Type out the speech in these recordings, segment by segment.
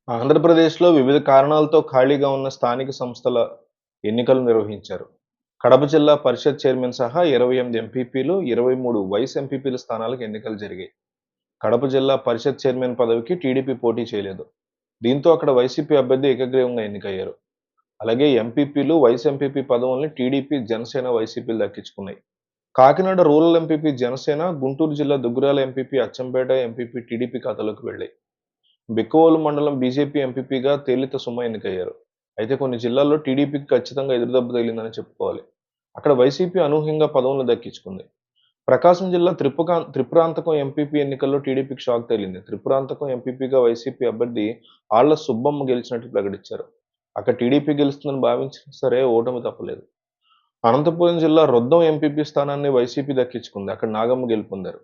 ఆంధ్రప్రదేశ్‌లో వివిధ కారణాలతో ఖాళీగా ఉన్న స్థానిక సంస్థల ఎన్నికలు నిర్వహించారు. కడప జిల్లా పరిషత్ చైర్మన్ సహా 28 ఎంపీపీలు, 23 వైస్ ఎంపీపీల స్థానాలకు ఎన్నికలు జరిగాయి. కడప జిల్లా పరిషత్ చైర్మన్ పదవికి టీడీపీ పోటీ చేయలేదు. దీంతో అక్కడ వైసీపీ అభ్యర్థి ఏకగ్రీవంగా ఎన్నికయ్యారు. అలాగే ఎంపీపీలు, వైస్ ఎంపీపీ పదవుల్ని టీడీపీ, జనసేన, వైసీపీలు దక్కించుకున్నాయి. కాకినాడ రూరల్ ఎంపీపీ జనసేన, గుంటూరు జిల్లా Duggirala MPP, Achampet MPP TDP ఖాతాలోకి వెళ్లాయి. బిక్కవోలు మండలం బీజేపీ ఎంపీపీగా తేలిత సుమ ఎన్నికయ్యారు. అయితే కొన్ని జిల్లాల్లో టీడీపీకి ఖచ్చితంగా ఎదురుదెబ్బ తగిలిందని చెప్పుకోవాలి. అక్కడ వైసీపీ అనూహ్యంగా పదవులను దక్కించుకుంది. ప్రకాశం జిల్లా త్రిపురాంతకం ఎంపీపీ ఎన్నికల్లో టీడీపీకి షాక్ తగిలింది. త్రిపురాంతకం ఎంపీపీగా వైసీపీ అభ్యర్థి ఆళ్ల సుబ్బమ్మ గెలిచినట్లు ప్రకటించారు. అక్కడ టీడీపీ గెలుస్తుందని భావించినా సరే ఓటమి తప్పలేదు. అనంతపురం జిల్లా రొద్దం ఎంపీపీ స్థానాన్ని వైసీపీ దక్కించుకుంది. అక్కడ నాగమ్మ గెలుపొందారు.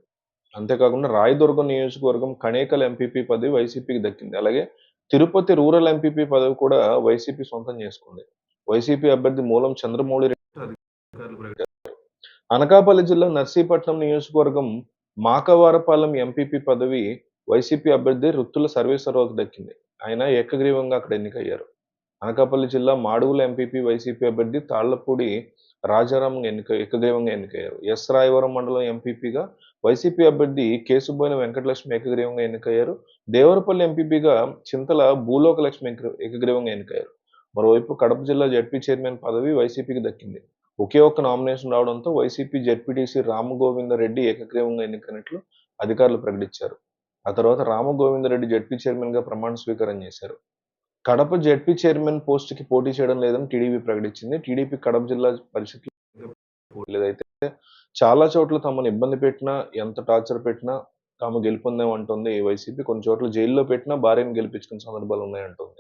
అంతేకాకుండా రాయదుర్గం నియోజకవర్గం కణేకల్ ఎంపీపీ పదవి వైసీపీకి దక్కింది. అలాగే తిరుపతి రూరల్ ఎంపీపీ పదవి కూడా వైసీపీ సొంతం చేసుకుంది. వైసీపీ అభ్యర్థి మూలం చంద్రమౌళి అధికారులు ప్రకటించారు. అనకాపల్లి జిల్లా నర్సీపట్నం నియోజకవర్గం మాకవారపాలెం ఎంపీపీ పదవి వైసీపీ అభ్యర్థి రుత్తుల సర్వేశ్వరరావుకు దక్కింది. ఆయన ఏకగ్రీవంగా అక్కడ ఎన్నికయ్యారు. అనకాపల్లి జిల్లా మాడుగుల ఎంపీపీ వైసీపీ అభ్యర్థి తాళ్లపూడి రాజారాం ఏకగ్రీవంగా ఎన్నికయ్యారు. ఎస్ రాయవరం మండలం ఎంపీపీగా వైసీపీ అభ్యర్థి కేశుబోయిన వెంకటలక్ష్మి ఏకగ్రీవంగా ఎన్నికయ్యారు. దేవరపల్లి ఎంపీపీగా చింతల భూలోక లక్ష్మి ఏకగ్రీవంగా ఎన్నికయ్యారు. మరోవైపు కడప జిల్లా జడ్పీ చైర్మన్ పదవి వైసీపీకి దక్కింది. ఒకే ఒక్క నామినేషన్ రావడంతో వైసీపీ జడ్పీటీసీ రామగోవిందరెడ్డి ఏకగ్రీవంగా ఎన్నికైనట్లు అధికారులు ప్రకటించారు. ఆ తర్వాత రామగోవిందరెడ్డి జడ్పీ చైర్మన్ గా ప్రమాణ స్వీకారం చేశారు. కడప జడ్పీ చైర్మన్ పోస్టుకి పోటీ చేయడం లేదని టీడీపీ ప్రకటించింది. టీడీపీ కడప జిల్లా పరిషత్‌లో పోటీ లేదైతే చాలా చోట్ల తమను ఇబ్బంది పెట్టినా, ఎంత టార్చర్ పెట్టినా తాము గెలుపొందామంటోంది వైసీపీ. కొన్ని చోట్ల జైల్లో పెట్టినా భార్యను గెలిపించుకున్న సందర్భాలున్నాయంటోంది.